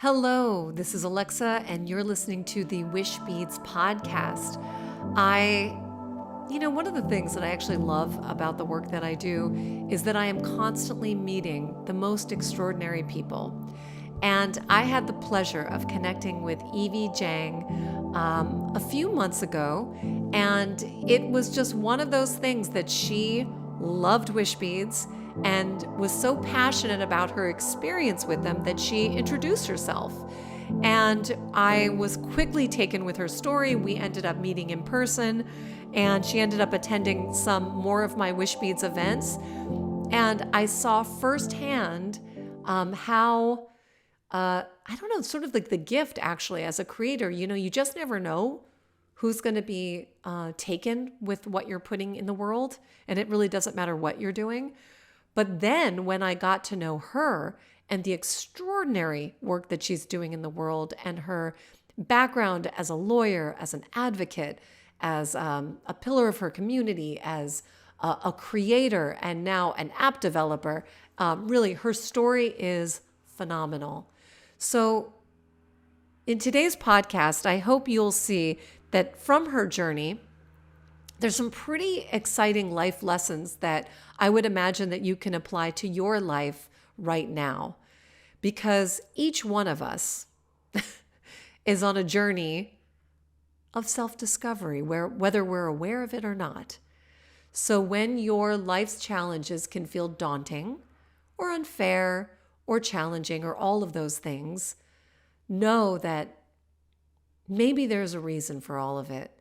Hello, this is Alexa, and you're listening to the Wishbeads podcast. One of the things that I actually love about the work that I do is that I am constantly meeting the most extraordinary people. And I had the pleasure of connecting with Evie Jeang a few months ago, and it was just one of those things that she loved Wishbeads and was so passionate about her experience with them that she introduced herself. And I was quickly taken with her story. We ended up meeting in person, and she ended up attending some more of my Wishbeads events. And I saw firsthand how I don't know, sort of like the gift actually as a creator. You just never know who's going to be taken with what you're putting in the world. And it really doesn't matter what you're doing. But then when I got to know her and the extraordinary work that she's doing in the world and her background as a lawyer, as an advocate, as a pillar of her community, as a creator, and now an app developer, really her story is phenomenal. So, in today's podcast, I hope you'll see that from her journey, there's some pretty exciting life lessons that I would imagine that you can apply to your life right now. Because each one of us is on a journey of self-discovery, whether we're aware of it or not. So when your life's challenges can feel daunting or unfair or challenging or all of those things, know that maybe there's a reason for all of it.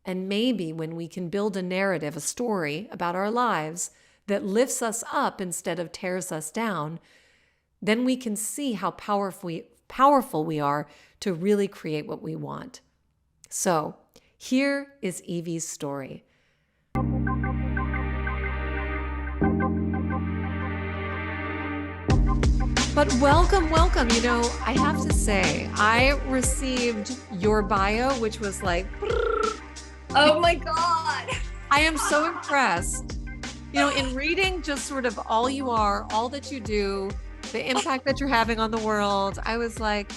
And maybe when we can build a narrative, a story about our lives that lifts us up instead of tears us down, then we can see how powerful we are to really create what we want. So here is Evie's story. But welcome. I have to say, I received your bio, which was like, oh my God. I am so impressed. In reading just sort of all you are, all that you do, the impact that you're having on the world, I was like,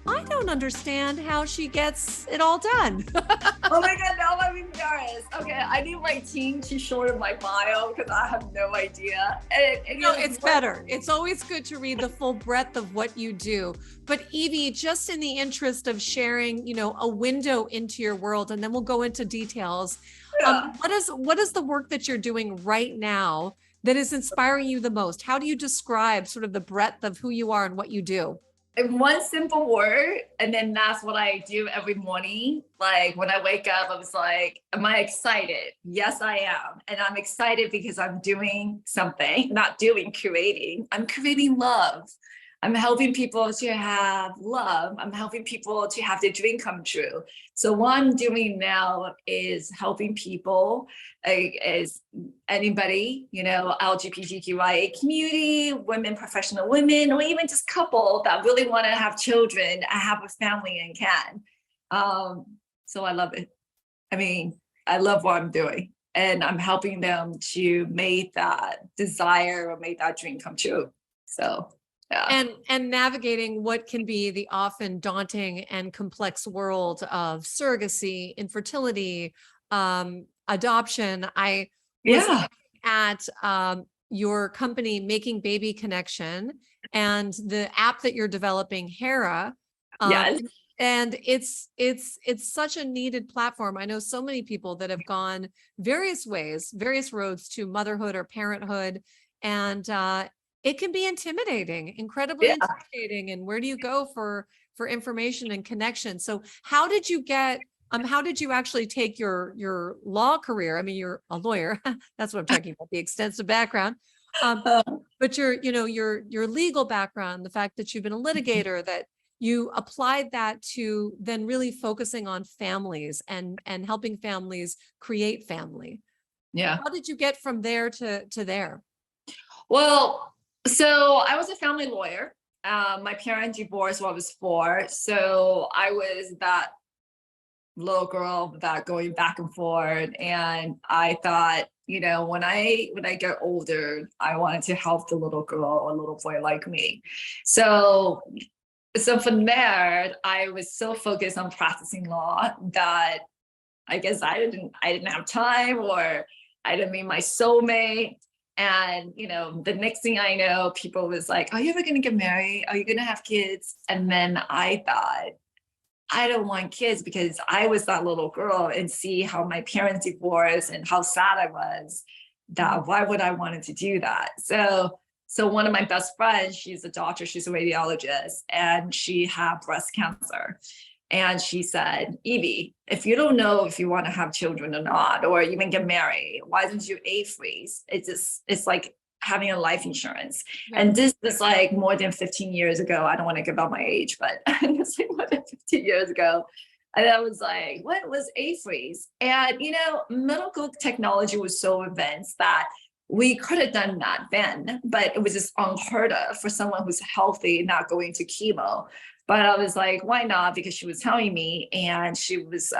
I don't understand how she gets it all done. Oh my God, now I'm embarrassed. Okay, I need my team to shorten my bio because I have no idea. It's better. It's always good to read the full breadth of what you do. But Evie, just in the interest of sharing, a window into your world, and then we'll go into details. Yeah. What is the work that you're doing right now that is inspiring you the most? How do you describe sort of the breadth of who you are and what you do? In one simple word, and then that's what I do every morning. Like when I wake up, I was like, am I excited? Yes, I am. And I'm excited because I'm doing something, not doing creating. I'm creating love. I'm helping people to have love. I'm helping people to have their dream come true. So what I'm doing now is helping people, is anybody, LGBTQIA community, women, professional women, or even just couple that really want to have children, have a family and can. So I love it. I mean, I love what I'm doing. And I'm helping them to make that desire or make that dream come true. So yeah. And navigating what can be the often daunting and complex world of surrogacy, infertility, adoption. I was at your company, Making Baby Connection, and the app that you're developing, Hera. Yes. And it's such a needed platform. I know so many people that have gone various ways, various roads to motherhood or parenthood, and it can be intimidating, incredibly intimidating. And where do you go for information and connection? So how did you actually take your law career? I mean, you're a lawyer. That's what I'm talking about, the extensive background. But your legal background, the fact that you've been a litigator, that you applied that to then really focusing on families and helping families create family. Yeah. How did you get from there to there? Well, so I was a family lawyer. My parents divorced when I was 4. So I was that little girl that going back and forth. And I thought, when I get older, I wanted to help the little girl or little boy like me. So So from there, I was so focused on practicing law that I guess I didn't have time, or I didn't meet my soulmate. And the next thing I know, people was like, "Are you ever gonna get married? Are you gonna have kids?" And then I thought, I don't want kids because I was that little girl and see how my parents divorced and how sad I was. That why would I wanted to do that? So one of my best friends, she's a doctor, she's a radiologist, and she had breast cancer. And she said, "Evie, if you don't know if you want to have children or not, or even get married, why don't you freeze? It's like having a life insurance." Yeah. And this is like more than 15 years ago. I don't want to give out my age, but it's like more than 15 years ago. And I was like, what was freeze? And medical technology was so advanced that we could have done that then, but it was just unheard of for someone who's healthy not going to chemo. But I was like, why not? Because she was telling me, and she was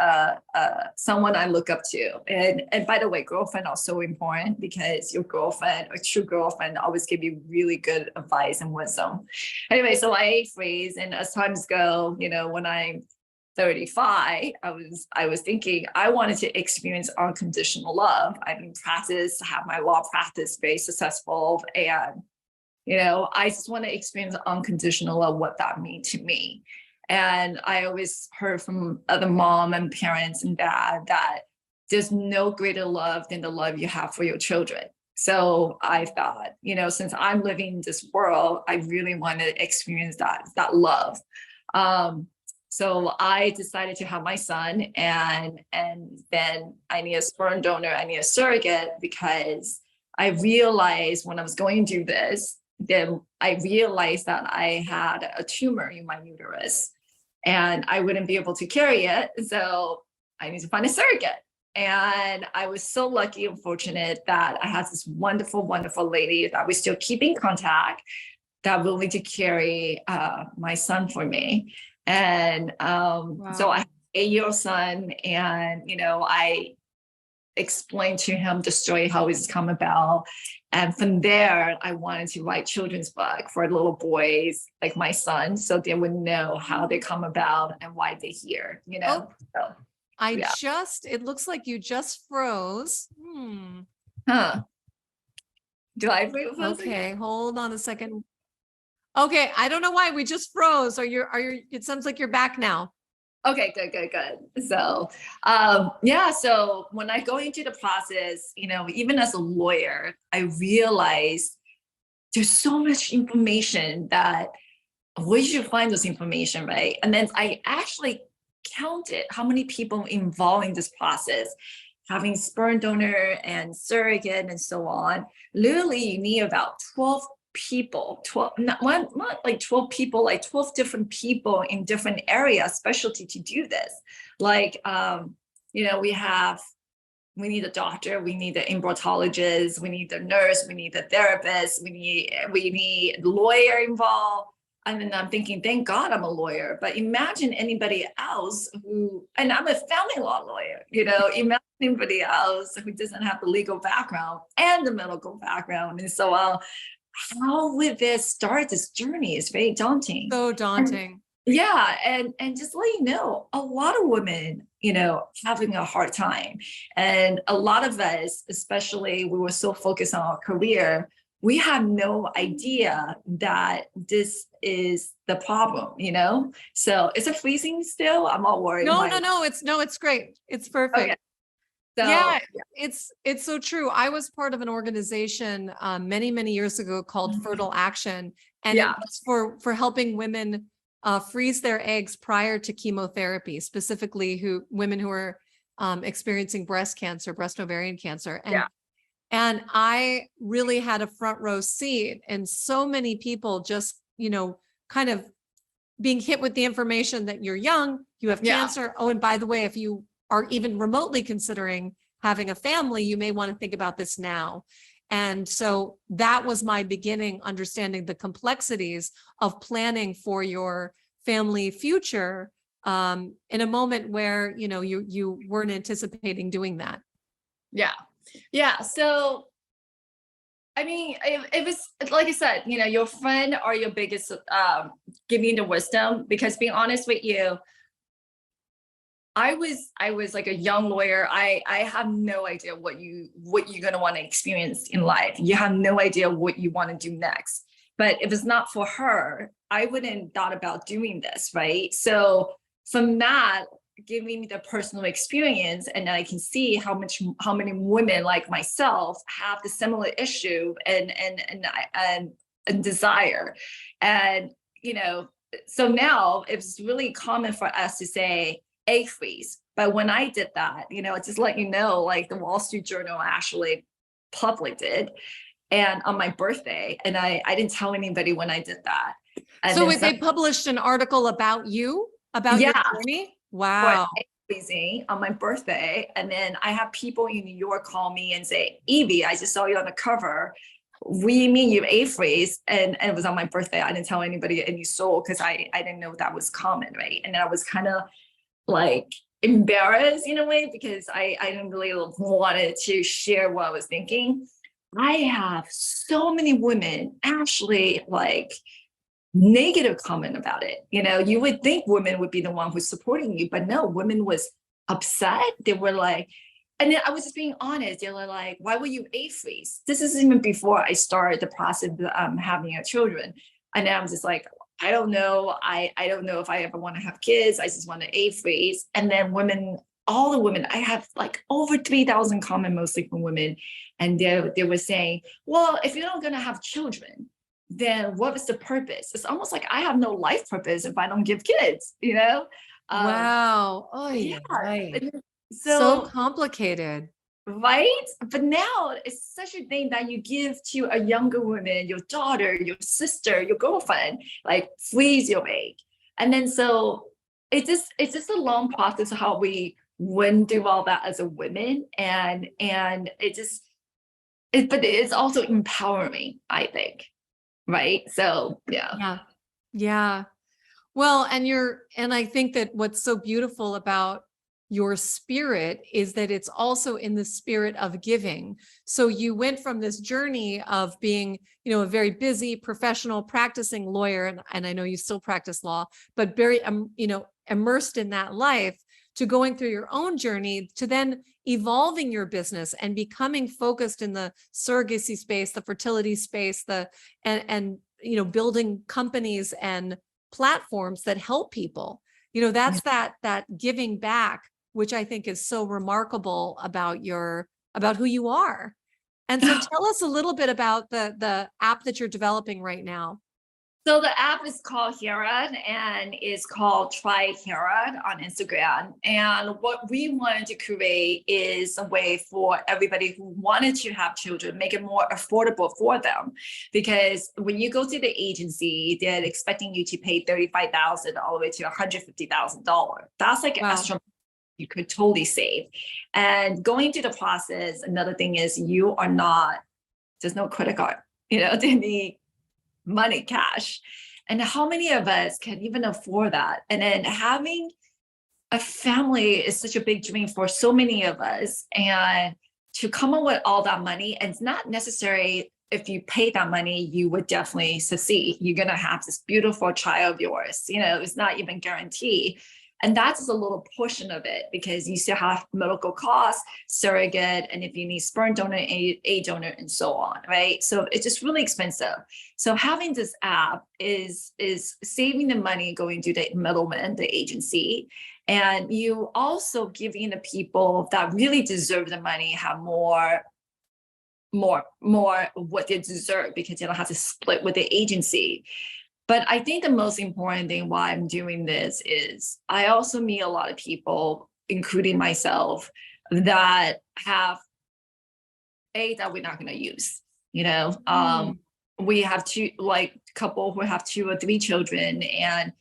someone I look up to. And by the way, girlfriend are so important, because your girlfriend, a true girlfriend, always give you really good advice and wisdom. Anyway, so I freeze, and as times go, when I'm 35, I was thinking I wanted to experience unconditional love. I've been practiced, have my law practice very successful, and I just want to experience unconditional love, what that means to me. And I always heard from other mom and parents and dad that there's no greater love than the love you have for your children. So I thought, since I'm living in this world, I really want to experience that love. So I decided to have my son, and then I need a sperm donor, I need a surrogate, because I realized when I was going to do this, then I realized that I had a tumor in my uterus and I wouldn't be able to carry it. So I need to find a surrogate. And I was so lucky and fortunate that I had this wonderful, wonderful lady that we still keep in contact, that willing to carry my son for me. And so I have an 8-year-old son, and I explained to him the story, how it's come about. And from there, I wanted to write children's book for little boys like my son, so they would know how they come about and why they're here, Oh, So, it looks like you just froze. Huh. Do I froze? Okay, hold on a second. Okay, I don't know why we just froze. It sounds like you're back now. Okay, good. So, so when I go into the process, even as a lawyer, I realized there's so much information that where you should find this information, right? And then I actually counted how many people involved in this process, having sperm donor and surrogate and so on. Literally, you need about 12 people, 12, not like 12 people, like 12 different people in different areas, specialty, to do this. Like, we need a doctor, we need an embryologist, we need a nurse, we need a therapist, we need a lawyer involved. And then I'm thinking, thank God I'm a lawyer. But imagine anybody else and I'm a family law lawyer, imagine anybody else who doesn't have the legal background and the medical background. And so how would this start this journey is very daunting. So daunting. And just let you know, a lot of women, having a hard time. And a lot of us, especially, we were so focused on our career, we have no idea that this is the problem, So is it freezing still? I'm all worried. No, it's great. It's perfect. Okay. So, yeah, it's so true. I was part of an organization many, many years ago called Fertile Action. And it was for helping women freeze their eggs prior to chemotherapy, specifically women who are experiencing breast cancer, breast ovarian cancer. And I really had a front row seat, and so many people just, kind of being hit with the information that you're young, you have cancer. Oh, and by the way, if you are even remotely considering having a family, you may want to think about this now. And so that was my beginning, understanding the complexities of planning for your family future in a moment where, you weren't anticipating doing that. Yeah. So I mean, if it's like I said, you know, your friend or your biggest giving the wisdom, because being honest with you, I was like a young lawyer. I have no idea what you're gonna want to experience in life. You have no idea what you want to do next. But if it's not for her, I wouldn't thought about doing this, right? So from that, giving me the personal experience, and I can see how many women like myself have the similar issue and desire. And you know, so now it's really common for us to say egg freeze. But when I did that, you know, just let you know, like the Wall Street Journal actually published it and on my birthday. And I didn't tell anybody when I did that. And So then wait, they published an article about you, about your yeah, journey? for Wow. egg freezing on my birthday. And then I have people in New York call me and say, Evie, I just saw you on the cover. We mean you egg freeze. And it was on my birthday. I didn't tell anybody any soul because I didn't know that was common, right? And then I was kind of like embarrassed in a way because I didn't really wanted to share what I was thinking. I have so many women actually like negative comment about it. You know, you would think women would be the one who's supporting you, but no, women was upset. They were like, and then I was just being honest. They were like, why will you egg freeze? This is even before I started the process of having a children. And then I'm just like, I don't know. I don't know if I ever want to have kids. I just want to egg freeze. And then women, all the women, I have like over 3,000 comments, mostly from women. And they were saying, well, if you're not going to have children, then what is the purpose? It's almost like I have no life purpose if I don't give kids, you know? Um, Wow. Oh, yeah. yeah. So So, complicated. right? But now it's such a thing that you give to a younger woman, your daughter, your sister, your girlfriend, like freeze your egg. And then so it's just a long process of how we went through all that as a woman. And but it's also empowering, I think. Right. So yeah. Yeah. Yeah. Well, and I think that what's so beautiful about your spirit is that it's also in the spirit of giving. So you went from this journey of being, a very busy professional practicing lawyer, and I know you still practice law, but very, immersed in that life, to going through your own journey, to then evolving your business and becoming focused in the surrogacy space, the fertility space, and building companies and platforms that help people. That's that giving back, which I think is so remarkable about who you are. And so tell us a little bit about the app that you're developing right now. So the app is called Hera and is called Try Hera on Instagram. And what we wanted to create is a way for everybody who wanted to have children, make it more affordable for them. Because when you go to the agency, they're expecting you to pay $35,000 all the way to $150,000. That's like an Wow. extra you could totally save. And going through the process, another thing is there's no credit card, they need money, cash. And how many of us can even afford that? And then having a family is such a big dream for so many of us. And to come up with all that money, and it's not necessary if you pay that money, you would definitely succeed. You're going to have this beautiful child of yours. It's not even guaranteed. And that's just a little portion of it because you still have medical costs, surrogate, and if you need sperm donor, a donor, and so on, right? So it's just really expensive. So having this app is saving the money going to the middleman, the agency, and you also giving the people that really deserve the money have more what they deserve because they don't have to split with the agency. But I think the most important thing why I'm doing this is I also meet a lot of people, including myself, that have that we're not going to use. We have two, like couple who have 2 or 3 children, and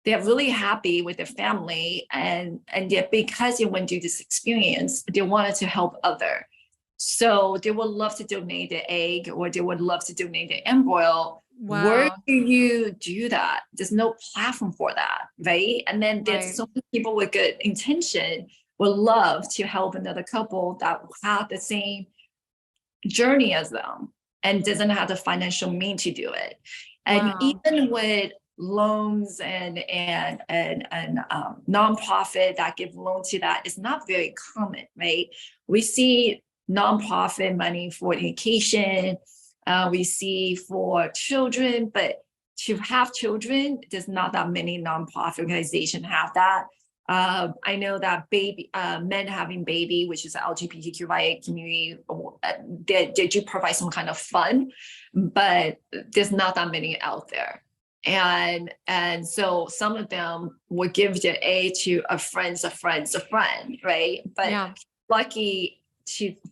they're really happy with their family, and yet because they went through this experience, they wanted to help other. So they would love to donate the egg, or they would love to donate the embryo. Wow. Where do you do that? There's no platform for that, right? And then there's Right. so many people with good intention would love to help another couple that have the same journey as them. and doesn't have the financial means to do it. And Wow. even with loans and nonprofit that give loan to that is not very common, right? We see nonprofit money for education, we see for children, but to have children, there's not that many nonprofit organizations have that. I know that men having baby, which is the LGBTQIA community, they do provide some kind of fund, but there's not that many out there. And so some of them would give their aid to a friend, right? But Yeah. lucky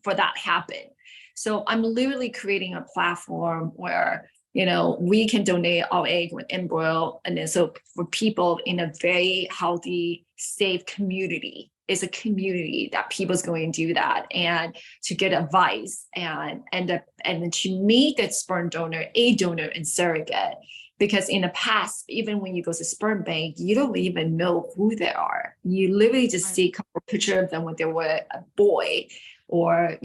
for that happen. So I'm literally creating a platform where we can donate our egg with embryo. And then so for people in a very healthy, safe community, it's a community that people's going to do that and to get advice and to meet that sperm donor, a donor and surrogate. Because in the past, even when you go to sperm bank, you don't even know who they are. You literally just see a couple pictures of them when they were a boy or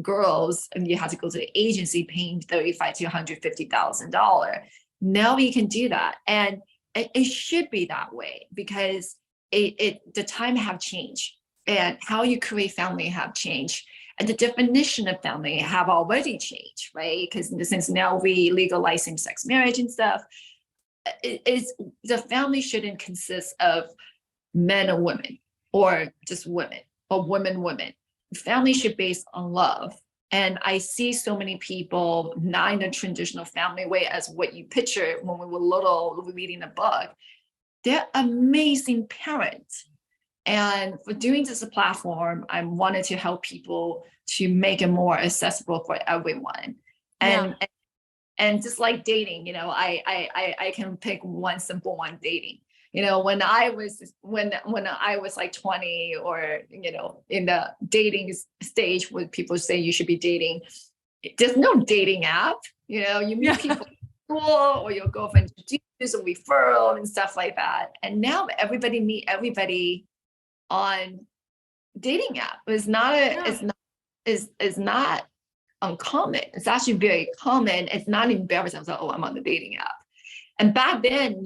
girls, and you have to go to the agency paying $35,000 to $150,000. Now you can do that, and it should be that way because the time have changed, and how you create family have changed, and the definition of family have already changed, right? Because since now we legalize same-sex marriage and stuff, the family shouldn't consist of men and women, or just women, or women. Family should be based on love. And I see so many people not in the traditional family way as what you picture when we were little, reading a book. They're amazing parents. And for doing this platform, I wanted to help people to make it more accessible for everyone. And Yeah. and just like dating, I can pick one simple one, dating. When I was like 20, or in the dating stage, when people say you should be dating, there's no dating app. You meet people in school, or your girlfriend introduces a referral and stuff like that. And now everybody meet everybody on dating app. It's not uncommon. It's actually very common. It's not embarrassing. Like, oh, I'm on the dating app. And back then,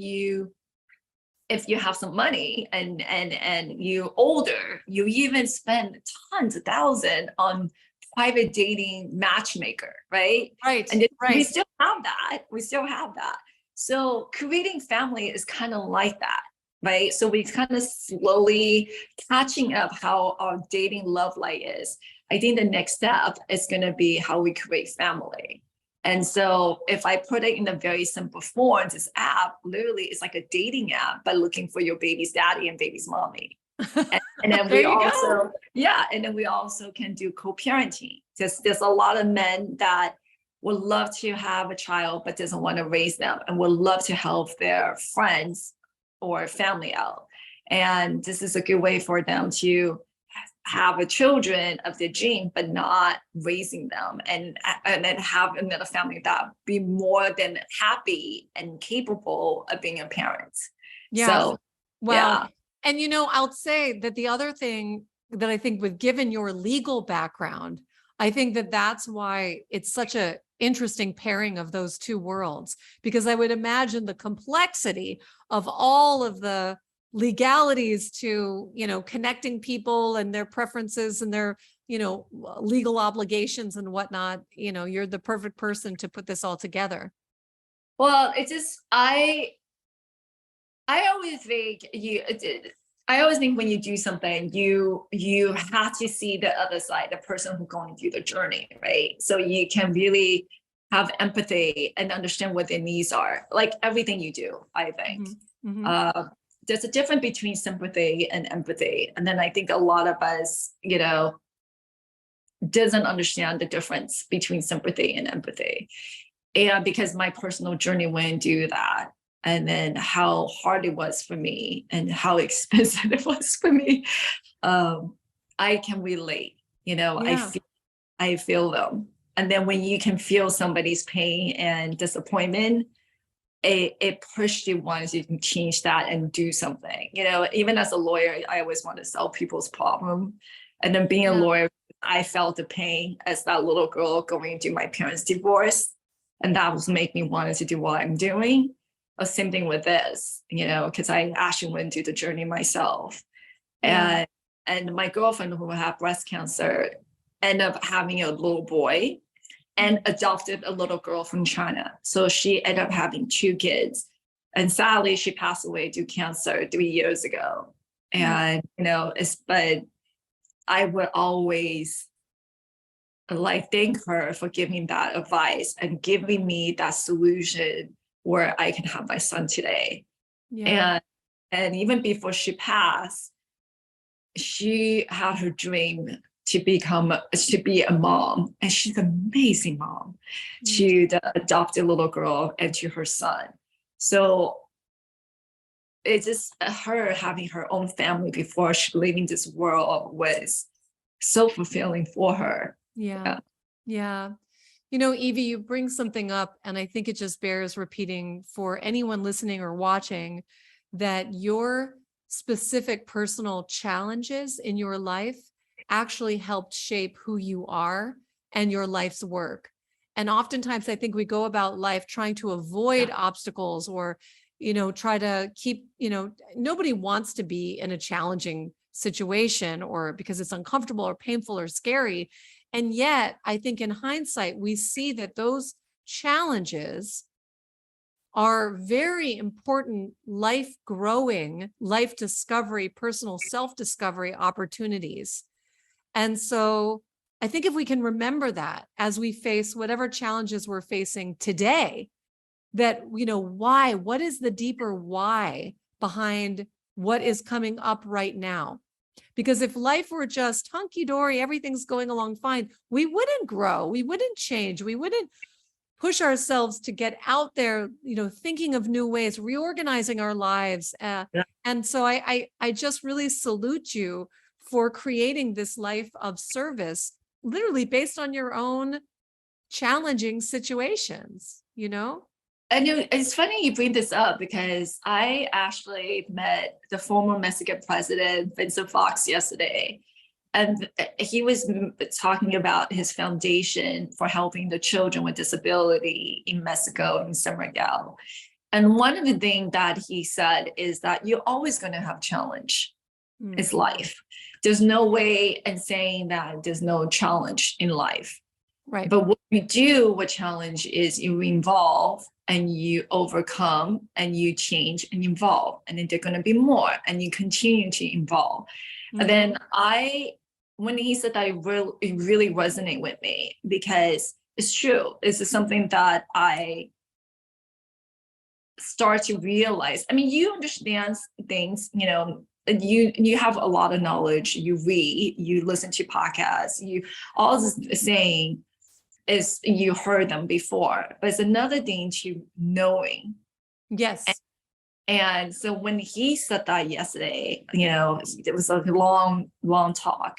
if you have some money and you older, you even spend tons of thousands on private dating matchmaker, right? Right. And Right. we still have that. So creating family is kind of like that, right? So we kind of slowly catching up how our dating love life is. I think the next step is going to be how we create family. And so if I put it in a very simple form, this app literally is like a dating app, but looking for your baby's daddy and baby's mommy. And then There we you also, go. and then we also can do co-parenting. There's a lot of men that would love to have a child, but doesn't want to raise them, and would love to help their friends or family out. And this is a good way for them to have a children of their gene, but not raising them, and then have another family that be more than happy and capable of being a parent. Yeah. So, Well, yeah. and I'll say that the other thing that I think, with given your legal background, I think that that's why it's such a interesting pairing of those two worlds, because I would imagine the complexity of all of the legalities to, connecting people and their preferences and their, legal obligations and whatnot. You're the perfect person to put this all together. Well, it's just, I always think when you do something, you have to see the other side, the person who's going through the journey, right? So you can really have empathy and understand what their needs are, like everything you do, I think. Mm-hmm. Mm-hmm. There's a difference between sympathy and empathy. And then I think a lot of us, doesn't understand the difference between sympathy and empathy. And because my personal journey went do that, and then how hard it was for me and how expensive it was for me, I can relate. Yeah. I feel them. And then when you can feel somebody's pain and disappointment, it pushed you once you can change that and do something. Even as a lawyer, I always want to solve people's problem. And then being a lawyer I felt the pain as that little girl going through my parents' divorce. And that was make me wanted to do what I'm doing. Or same thing with this, because I actually went through the journey myself. Yeah. And my girlfriend who had breast cancer ended up having a little boy and adopted a little girl from China. So she ended up having 2 kids. And sadly, she passed away due to cancer 3 years ago. And, but I would always thank her for giving that advice and giving me that solution where I can have my son today. Yeah. And even before she passed, she had her dream to be a mom, and she's an amazing mom to adopt a little girl and to her son. So it's just her having her own family before she leaving this world was so fulfilling for her. Yeah. Yeah. Evie, you bring something up, and I think it just bears repeating for anyone listening or watching, that your specific personal challenges in your life actually helped shape who you are and your life's work. And oftentimes I think we go about life trying to avoid obstacles or, try to keep, nobody wants to be in a challenging situation or because it's uncomfortable or painful or scary. And yet, I think in hindsight, we see that those challenges are very important life growing, life discovery, personal self-discovery opportunities. And so I think if we can remember that as we face whatever challenges we're facing today, that, why, what is the deeper why behind what is coming up right now? Because if life were just hunky-dory, everything's going along fine, we wouldn't grow, we wouldn't change, we wouldn't push ourselves to get out there, thinking of new ways, reorganizing our lives. And so I just really salute you for creating this life of service, literally based on your own challenging situations, And it's funny you bring this up because I actually met the former Mexican president, Vincent Fox, yesterday. And he was talking about his foundation for helping the children with disability in Mexico, in San Miguel. And one of the things that he said is that you're always going to have challenge. It's life. There's no way in saying that there's no challenge in life. Right. But what you do with challenge is you involve and you overcome and you change and evolve. And then there's going to be more and you continue to evolve. And then when he said that, it really resonated with me because it's true. This is something that I start to realize. I mean, you understand things, you have a lot of knowledge, you read, you listen to podcasts, all this saying is you heard them before, but it's another thing to knowing. Yes. And so when he said that yesterday, it was a long talk.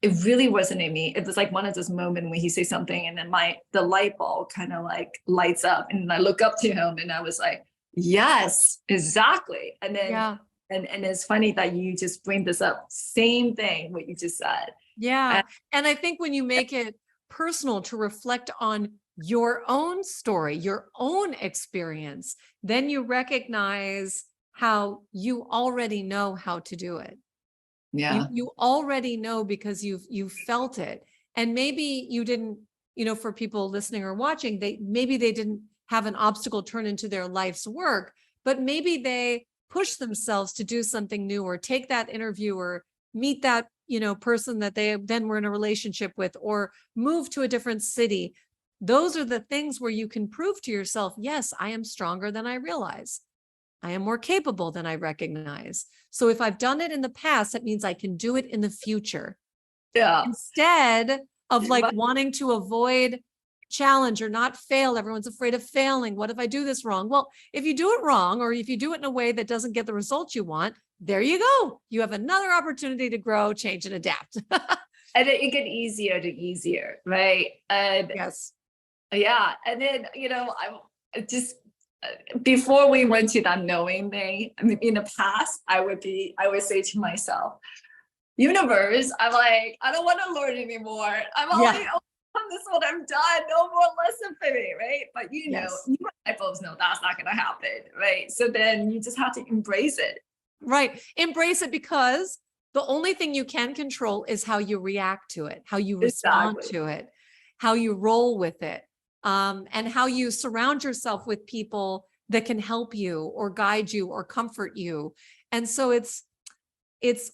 It really resonated me. It was like one of those moments when he says something and then the light bulb kind of like lights up and I look up to him and I was like, yes, exactly. And then, and it's funny that you just bring this up. Same thing, what you just said. Yeah. And I think when you make it personal to reflect on your own story, your own experience, then you recognize how you already know how to do it. Yeah. You already know because you've felt it. And maybe you didn't, for people listening or watching, maybe they didn't have an obstacle turn into their life's work, but maybe they push themselves to do something new or take that interview or meet that person that they then were in a relationship with or move to a different city. Those are the things where you can prove to yourself, yes, I am stronger than I realize. I am more capable than I recognize. So if I've done it in the past, that means I can do it in the future. Yeah. Instead of wanting to avoid challenge or not fail. Everyone's afraid of failing. What if I do this wrong? Well, if you do it wrong, or if you do it in a way that doesn't get the results you want, there you go. You have another opportunity to grow, change, and adapt. And it gets easier to easier, right? And yes. Yeah. And then, I just, before we went to that knowing thing, I mean, in the past, I would say to myself, universe, I'm like, I don't want to learn anymore. I'm already Yeah. on this one. I'm done. No more lesson for me, right? But Yes. you and I both know that's not going to happen, right? So then you just have to embrace it. Right. Embrace it, because the only thing you can control is how you react to it, how you respond Exactly. to it, how you roll with it, and how you surround yourself with people that can help you or guide you or comfort you. And so it's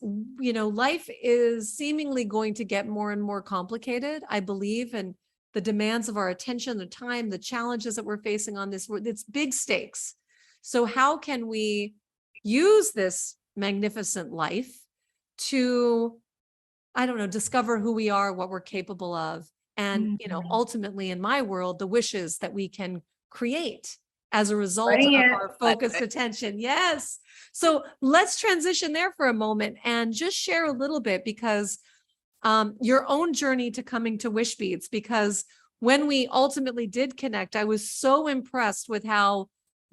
life is seemingly going to get more and more complicated, I believe, and the demands of our attention, the time, the challenges that we're facing on this world, it's big stakes. So how can we use this magnificent life to, I don't know, discover who we are, what we're capable of, and Mhm. ultimately in my world, the wishes that we can create as a result Bring of it. our focused attention. Yes. So let's transition there for a moment and just share a little bit, because your own journey to coming to Wishbeads, because when we ultimately did connect, I was so impressed with how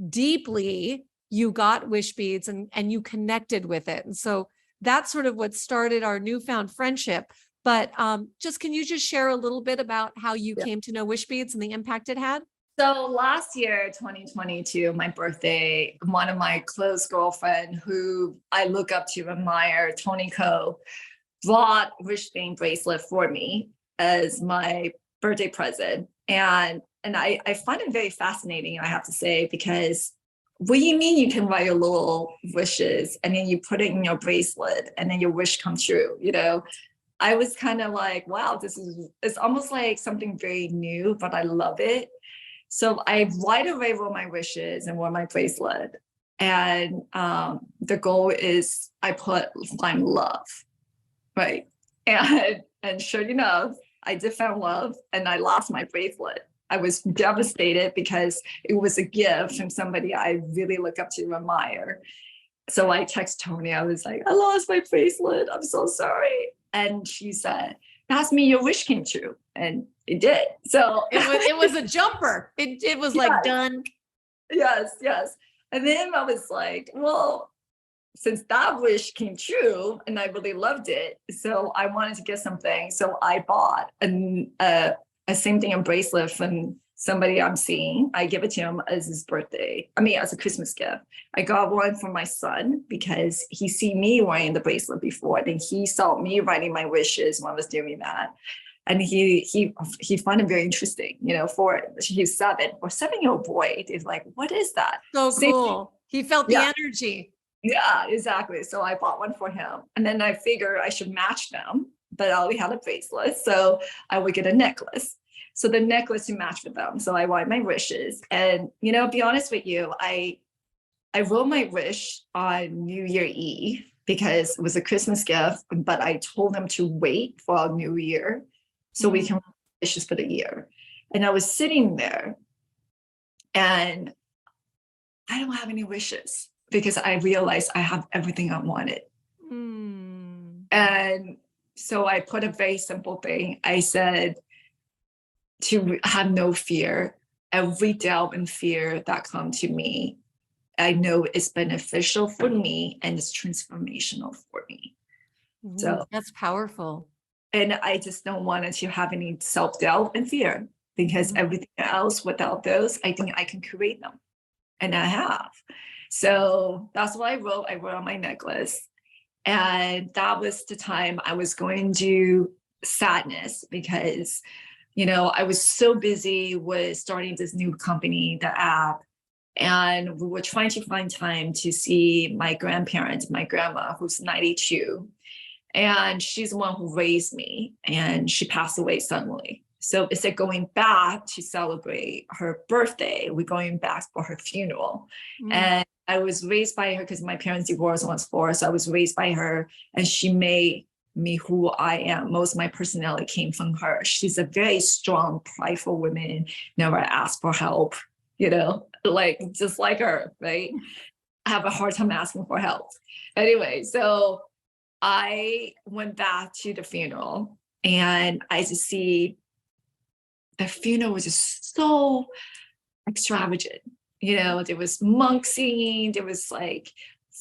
deeply you got Wishbeads and you connected with it. And so that's sort of what started our newfound friendship. But just can you just share a little bit about how you Yeah. came to know Wishbeads and the impact it had? So last year, 2022, my birthday, one of my close girlfriend who I look up to, admire, Tony Co, bought wristband bracelet for me as my birthday present. And I find it very fascinating, I have to say, because what do you mean you can write your little wishes and then you put it in your bracelet and then your wish comes true, I was kind of like, wow, it's almost like something very new, but I love it. So I right away wrote my wishes and wore my bracelet. And the goal is I put find love, right? And sure enough, I did find love and I lost my bracelet. I was devastated because it was a gift from somebody I really look up to and admire. So I text Tony, I was like, I lost my bracelet. I'm so sorry. And she said, ask me your wish came true. And it did. So It was a jumper. It was like yes, done. yes. And then I was like, well, since that wish came true and I really loved it, so I wanted to get something. So I bought a same thing, a bracelet from somebody I'm seeing. I give it to him as his birthday. I mean, as a Christmas gift. I got one for my son because he seen me wearing the bracelet before, and he saw me writing my wishes when I was doing that. And he found it very interesting, for he's 7 or 7-year-old boy. He's like, what is that? So Same, cool. He felt the yeah. energy. Yeah, exactly. So I bought one for him. And then I figured I should match them, but I only had a bracelet. So I would get a necklace. So the necklace to match with them. So I wanted my wishes. And be honest with you, I wrote my wish on New Year Eve because it was a Christmas gift, but I told them to wait for our New Year so we can wishes for the year. And I was sitting there and I don't have any wishes because I realized I have everything I wanted. Mm. And so I put a very simple thing. I said to have no fear. Every doubt and fear that come to me, I know it's beneficial for me and it's transformational for me. Ooh, So, that's powerful. and I just don't want it to have any self-doubt and fear because Mhm. everything else without those, I think I can create them. And I have. So that's what I wrote. I wrote on my necklace. And that was the time I was going to sadness because, I was so busy with starting this new company, the app. And we were trying to find time to see my grandparents, my grandma, who's 92. And she's the one who raised me, and she passed away suddenly. So instead of going back to celebrate her birthday, we're going back for her funeral. Mm. And I was raised by her because my parents divorced when I was 4. So I was raised by her, and she made me who I am. Most of my personality came from her. She's a very strong, prideful woman, never asked for help, like just like her, right? I have a hard time asking for help. Anyway, so I went back to the funeral and I just see the funeral was just so extravagant. There was monk singing, there was like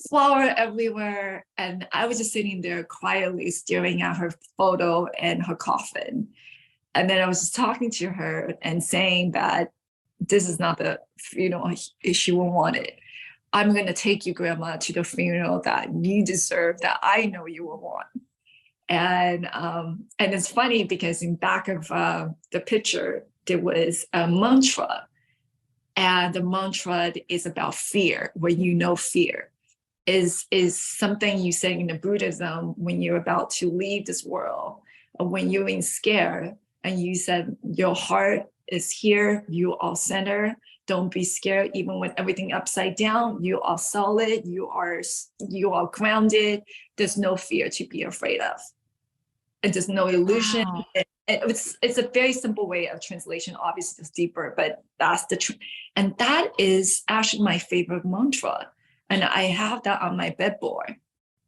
flower everywhere. And I was just sitting there quietly staring at her photo and her coffin. And then I was just talking to her and saying that this is not the funeral she wanted. I'm going to take you, Grandma, to the funeral that you deserve, that I know you will want. And it's funny because in back of the picture, there was a mantra. And the mantra is about fear, where you know fear is something you say in the Buddhism when you're about to leave this world, or when you're in scare, and you said your heart is here, you are center. Don't be scared, even with everything upside down. You are solid. You are grounded. There's no fear to be afraid of, and there's no illusion. Wow. It's a very simple way of translation. Obviously, it's deeper, but that's and that is actually my favorite mantra. And I have that on my bedboard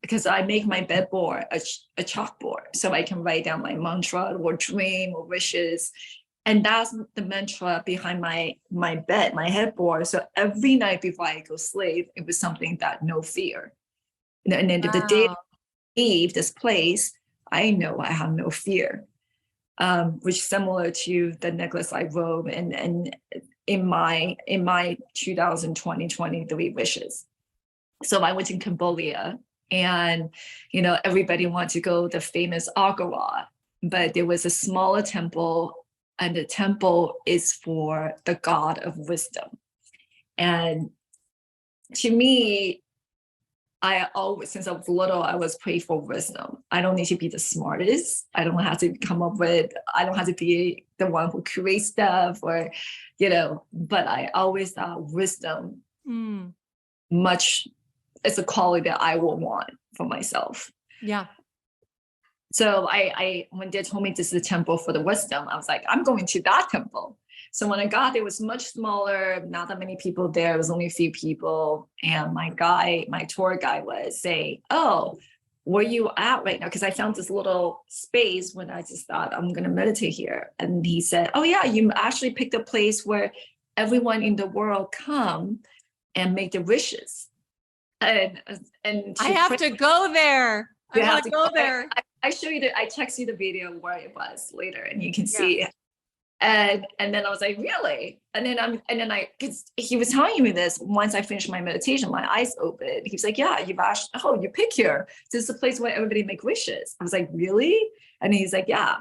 because I make my bedboard a chalkboard so I can write down my mantra or dream or wishes. And that's the mantra behind my bed, my headboard. So every night before I go sleep, it was something that no fear. And then the day I leave this place, I know I have no fear, which is similar to the necklace I wove and in my 2023 wishes. So I went to Cambodia, and everybody wanted to go to the famous Angkor, but there was a smaller temple, and the temple is for the God of wisdom. And to me, I always, since I was little, I was praying for wisdom. I don't need to be the smartest. I don't have to I don't have to be the one who creates stuff but I always thought wisdom it's a quality that I will want for myself. Yeah. So I when they told me this is a temple for the wisdom, I was like, I'm going to that temple. So when I got there, it was much smaller, not that many people there. It was only a few people. And my tour guide was saying, oh, where you at right now? Because I found this little space when I just thought I'm going to meditate here. And he said, oh yeah, you actually picked a place where everyone in the world come and make their wishes. And I have to go there. I want to go there. I show you I text you the video where it was later, and you can see. And then I was like, really? And then because he was telling me this once I finished my meditation, my eyes opened. He was like, yeah, you pick here. This is a place where everybody make wishes. I was like, really? And he's like, yeah.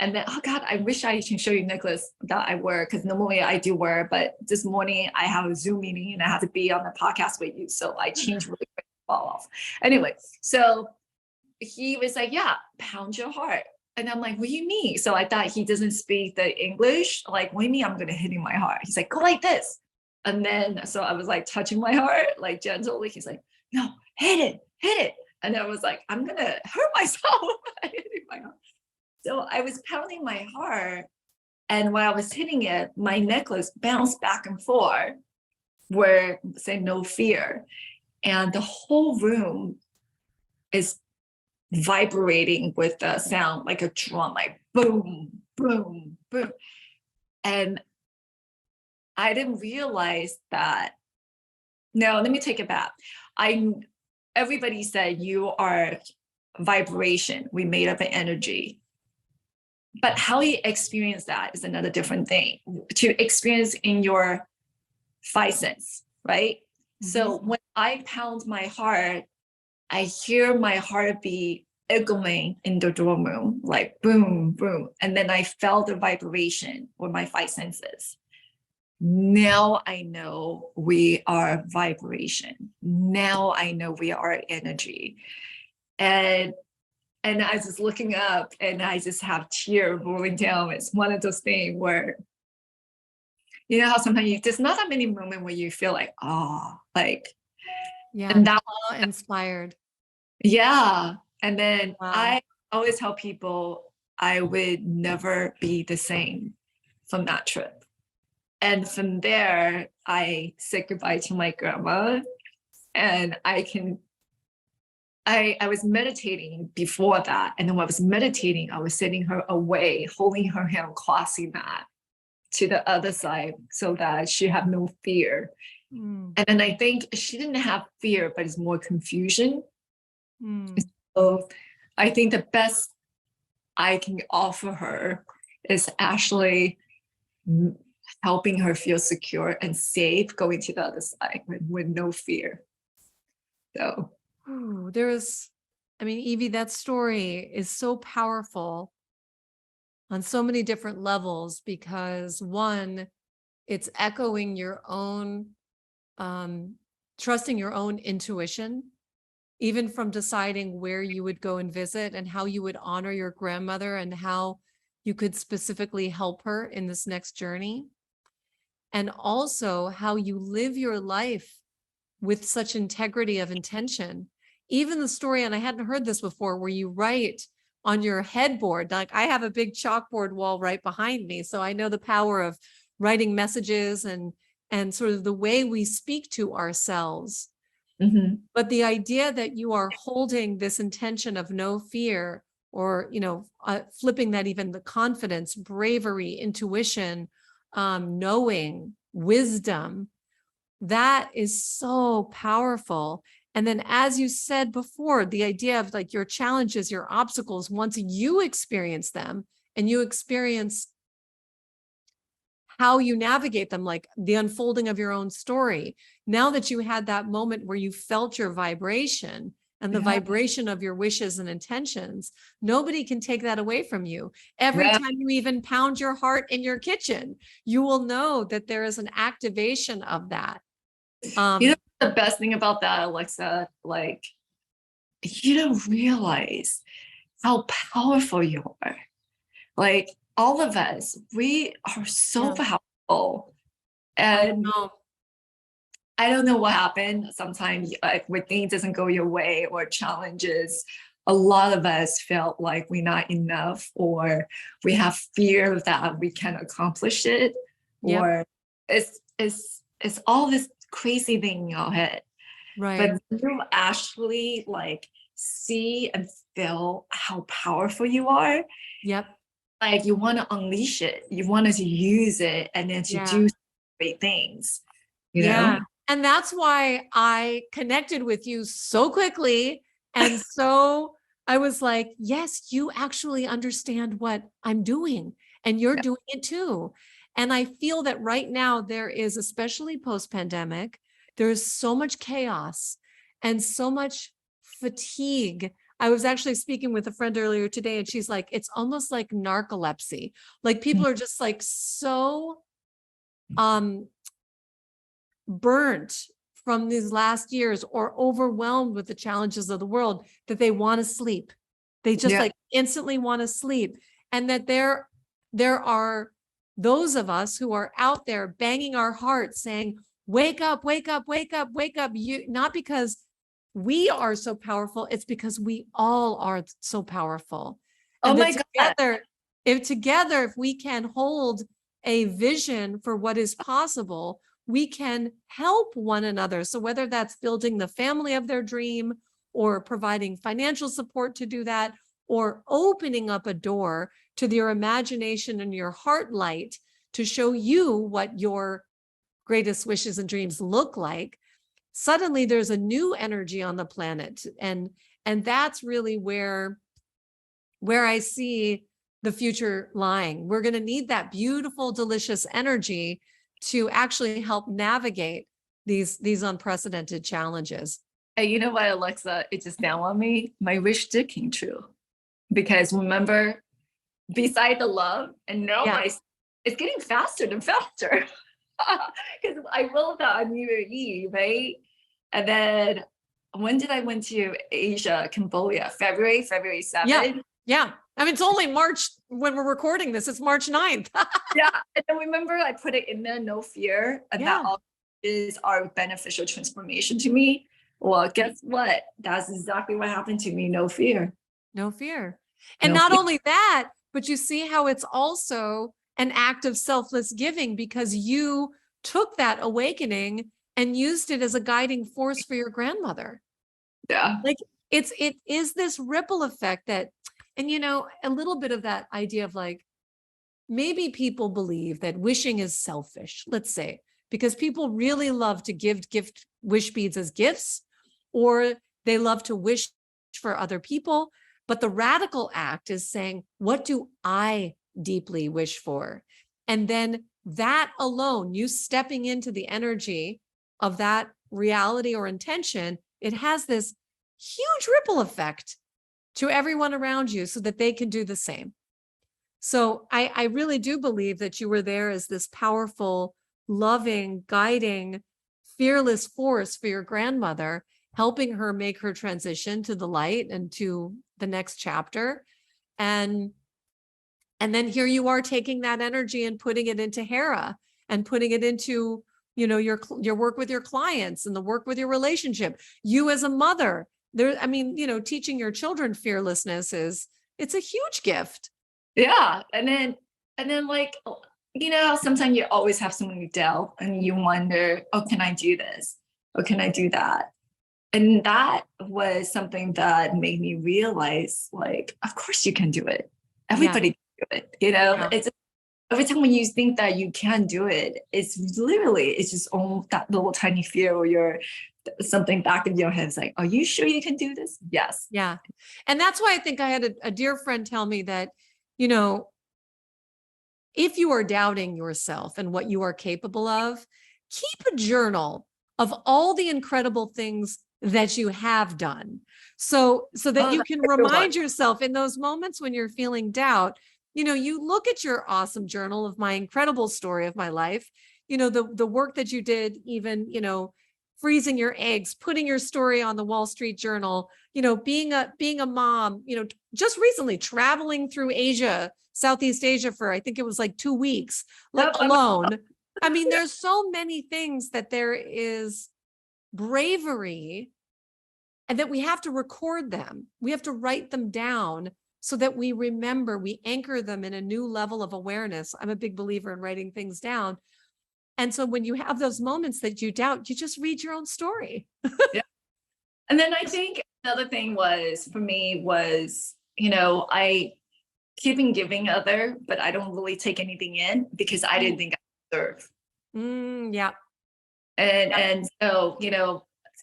And then, oh God, I wish I can show you necklace that I wear, because normally I do wear, but this morning I have a Zoom meeting and I have to be on the podcast with you. So I changed really quick, fall off. Anyway, so he was like, yeah, pound your heart. And I'm like, what do you mean? So I thought he doesn't speak the English. Like, what do you mean I'm going to hit in my heart? He's like, go like this. And then, so I was like touching my heart, like gently. He's like, no, hit it. And I was like, I'm going to hurt myself. Hitting my heart. So I was pounding my heart. And when I was hitting it, my necklace bounced back and forth where say no fear. And the whole room is vibrating with the sound like a drum, like boom, boom, boom. And I didn't realize that. No, let me take it back. Everybody said you are vibration. We made up an energy. But how you experience that is another different thing. To experience in your five senses, right? Mm-hmm. So when I pound my heart, I hear my heartbeat echoing in the dorm room, like boom, boom. And then I felt the vibration with my five senses. Now I know we are vibration. Now I know we are energy. And I was just looking up and I just have tears rolling down. It's one of those things where, you know how sometimes there's not that many moments where you feel like, oh, like, yeah, and that inspired. Yeah. And then wow. I always tell people I would never be the same from that trip. And from there, I said goodbye to my grandma, and I was meditating before that. And then when I was meditating, I was sending her away, holding her hand, crossing that to the other side so that she had no fear. Mm. And then I think she didn't have fear, but it's more confusion. Mm. So I think the best I can offer her is actually helping her feel secure and safe going to the other side with no fear. So Ooh, I mean, Evie, that story is so powerful on so many different levels because one, it's echoing your own, trusting your own intuition, even from deciding where you would go and visit and how you would honor your grandmother and how you could specifically help her in this next journey. And also how you live your life with such integrity of intention. Even the story, and I hadn't heard this before, where you write on your headboard, like I have a big chalkboard wall right behind me. So I know the power of writing messages and sort of the way we speak to ourselves. mm-hmm. But the idea that you are holding this intention of no fear, or flipping that, even the confidence, bravery, intuition, knowing, wisdom, that is so powerful. And then, as you said before, the idea of like your challenges, your obstacles, once you experience them and you experience how you navigate them, like the unfolding of your own story. Now that you had that moment where you felt your vibration and the vibration of your wishes and intentions, nobody can take that away from you. Every time you even pound your heart in your kitchen, you will know that there is an activation of that. You know, the best thing about that, Alexa, like, you don't realize how powerful you are. Like, all of us, we are so powerful. And I don't know what happened. Sometimes, like, when things doesn't go your way or challenges, a lot of us felt like we're not enough, or we have fear that we can't accomplish it, or it's all this crazy thing in our head. Right. But you actually like see and feel how powerful you are. Yep. Like, you want to unleash it. You want to use it and then to do great things, you know? And that's why I connected with you so quickly. And so I was like, yes, you actually understand what I'm doing and you're doing it too. And I feel that right now there is, especially post-pandemic, there's so much chaos and so much fatigue. I was actually speaking with a friend earlier today, and she's like, it's almost like narcolepsy. Like people are just like so burnt from these last years or overwhelmed with the challenges of the world that they want to sleep. They just like instantly want to sleep. And that there are those of us who are out there banging our hearts saying, wake up, wake up, wake up, wake up. You, not because we are so powerful, it's because we all are so powerful. And together, if we can hold a vision for what is possible, we can help one another. So whether that's building the family of their dream, or providing financial support to do that, or opening up a door to your imagination and your heart light to show you what your greatest wishes and dreams look like, suddenly there's a new energy on the planet. And that's really where I see the future lying. We're going to need that beautiful, delicious energy to actually help navigate these unprecedented challenges. And you know what, Alexa, it just dawned on me, my wish did come true. Because remember, beside the love and it's getting faster and faster. Because I rolled out on New Year's Eve, right? And then when did I went to Asia, Cambodia? February 7th. Yeah. I mean, it's only March when we're recording this. It's March 9th. And then remember, I put it in there, no fear. And that all is our beneficial transformation to me. Well, guess what? That's exactly what happened to me. No fear. No fear. And not only that, but you see how it's also an act of selfless giving, because you took that awakening and used it as a guiding force for your grandmother. Yeah. Like it is this ripple effect that, and a little bit of that idea of like, maybe people believe that wishing is selfish. Let's say because people really love to gift wish beads as gifts, or they love to wish for other people. But the radical act is saying, what do I deeply wish for? And then that alone, you stepping into the energy of that reality or intention, it has this huge ripple effect to everyone around you so that they can do the same. So I really do believe that you were there as this powerful, loving, guiding, fearless force for your grandmother, helping her make her transition to the light and to the next chapter. And then here you are taking that energy and putting it into Hera and putting it into, your work with your clients and the work with your relationship. You as a mother, teaching your children fearlessness it's a huge gift. Yeah. And then like, sometimes you always have someone you doubt and you wonder, oh, can I do this? Or can I do that? And that was something that made me realize, like, of course you can do it. Everybody can do it. Yeah. It's every time when you think that you can do it, it's just all that little tiny fear or something back of your head is like, are you sure you can do this? Yes. Yeah. And that's why I think I had a dear friend tell me that, if you are doubting yourself and what you are capable of, keep a journal of all the incredible things that you have done. So that you can remind yourself in those moments when you're feeling doubt, you look at your awesome journal of my incredible story of my life, the work that you did, even, freezing your eggs, putting your story on the Wall Street Journal, being a mom, just recently traveling through Asia, Southeast Asia for, I think it was like 2 weeks, let alone, there's so many things that there is bravery and that we have to record them. We have to write them down so that we remember, we anchor them in a new level of awareness. I'm a big believer in writing things down. And so when you have those moments that you doubt, you just read your own story. Yeah. And then I think another thing for me was, I keep on giving other, but I don't really take anything in because I didn't think I deserve. Yeah. And so,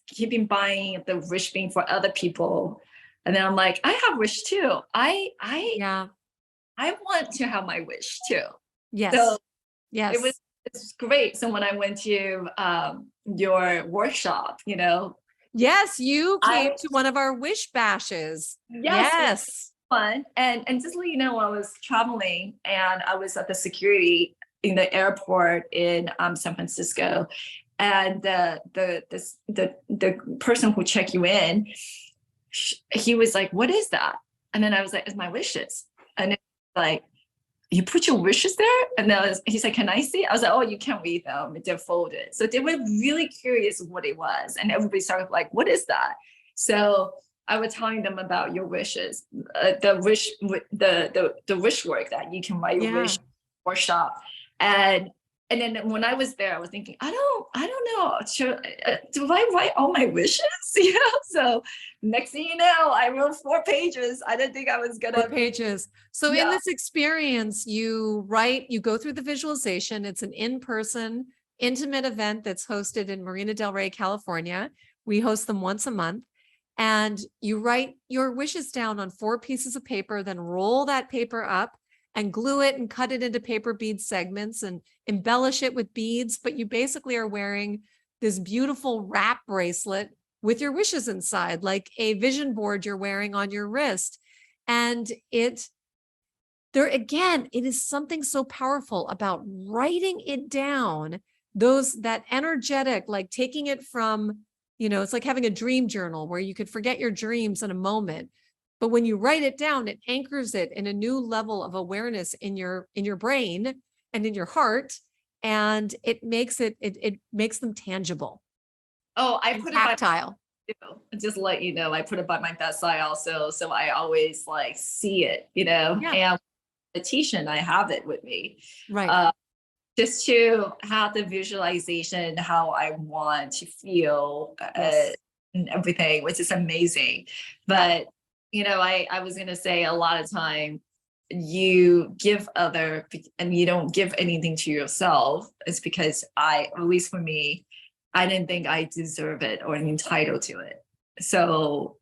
keeping buying the wish being for other people. And then I'm like, I have wish too. I want to have my wish too. Yes. So yes. It's great. So when I went to your workshop, yes, you came to one of our wish bashes. Yes. Fun. And just so you know, I was traveling and I was at the security in the airport in San Francisco. And the person who checked you in, he was like, what is that? And then I was like, it's my wishes. And it's like, you put your wishes there? And then he's like, can I see? I was like, oh, you can't read them. They're folded. So they were really curious what it was. And everybody started like, what is that? So I was telling them about your wishes, the wish work that you can write your wish workshop. And then when I was there, I was thinking, I don't know. Do I write all my wishes? So next thing you know, I wrote 4 pages. I didn't think I was gonna 4 pages. So in this experience, you go through the visualization. It's an in-person, intimate event that's hosted in Marina del Rey, California. We host them once a month. And you write your wishes down on 4 pieces of paper, then roll that paper up and glue it and cut it into paper bead segments and embellish it with beads. But you basically are wearing this beautiful wrap bracelet with your wishes inside, like a vision board you're wearing on your wrist. And it is something so powerful about writing it down, that energetic, like taking it from, it's like having a dream journal where you could forget your dreams in a moment. But when you write it down, it anchors it in a new level of awareness in your brain and in your heart. And it makes them tangible. Oh, I put tactile. It by, just let you know, I put it by my bedside also. So I always like see it, and meditation, I have it with me. Right. Just to have the visualization, how I want to feel and everything, which is amazing. But I was going to say a lot of time you give other and you don't give anything to yourself, it's because at least for me, I didn't think I deserve it or entitled to it. So,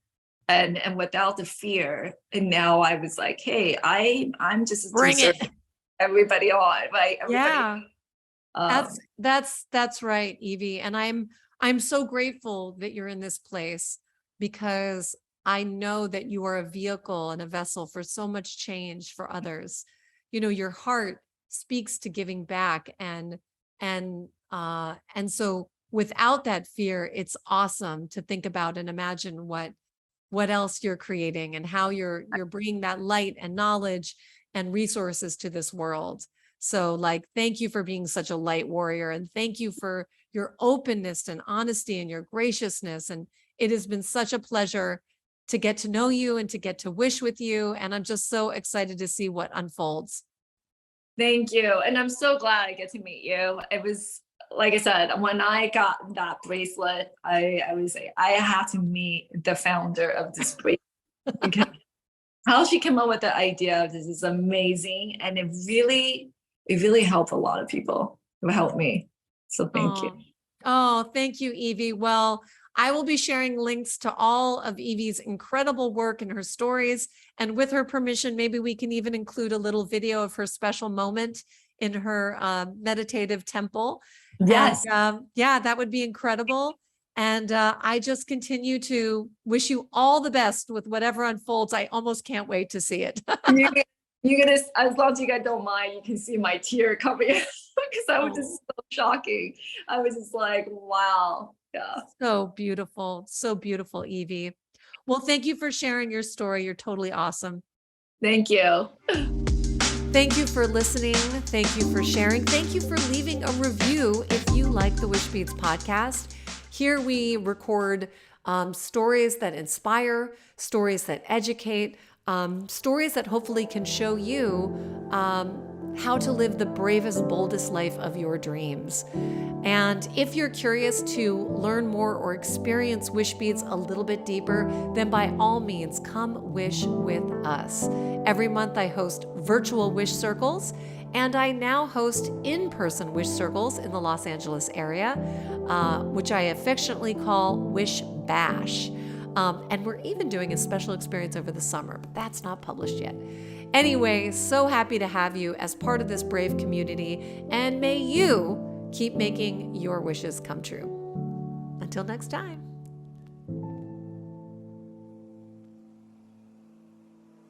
and without the fear, and now I was like, hey, I'm just Bring it. everybody on, right? Everybody. Yeah. That's right, Evie. And I'm so grateful that you're in this place, because I know that you are a vehicle and a vessel for so much change for others. Your heart speaks to giving back, and so without that fear, it's awesome to think about and imagine what else you're creating and how you're bringing that light and knowledge and resources to this world. So like, thank you for being such a light warrior, and thank you for your openness and honesty and your graciousness. And it has been such a pleasure to get to know you and to get to wish with you. And I'm just so excited to see what unfolds. Thank you. And I'm so glad I get to meet you. It was, like I said, when I got that bracelet, I would say I had to meet the founder of this bracelet, because how she came up with the idea of this is amazing. And it really helped a lot of people. It helped me. So thank you. Oh, thank you, Evie. Well, I will be sharing links to all of Evie's incredible work and her stories. And with her permission, maybe we can even include a little video of her special moment in her meditative temple. Yes. And, yeah, that would be incredible. And I just continue to wish you all the best with whatever unfolds. I almost can't wait to see it. You're gonna, as long as you guys don't mind, you can see my tear coming because that was just so shocking. I was just like, wow. Yeah. So beautiful, Evie. Well, thank you for sharing your story. You're totally awesome. Thank you. Thank you for listening. Thank you for sharing. Thank you for leaving a review if you like the Wishbeads podcast. Here we record stories that inspire, stories that educate, stories that hopefully can show you how to live the bravest, boldest life of your dreams. And if you're curious to learn more or experience Wishbeads a little bit deeper, then by all means, come wish with us. Every month I host virtual wish circles, and I now host in-person wish circles in the Los Angeles area, which I affectionately call Wish Bash. And we're even doing a special experience over the summer, but that's not published yet. Anyway, so happy to have you as part of this brave community, and may you keep making your wishes come true. Until next time.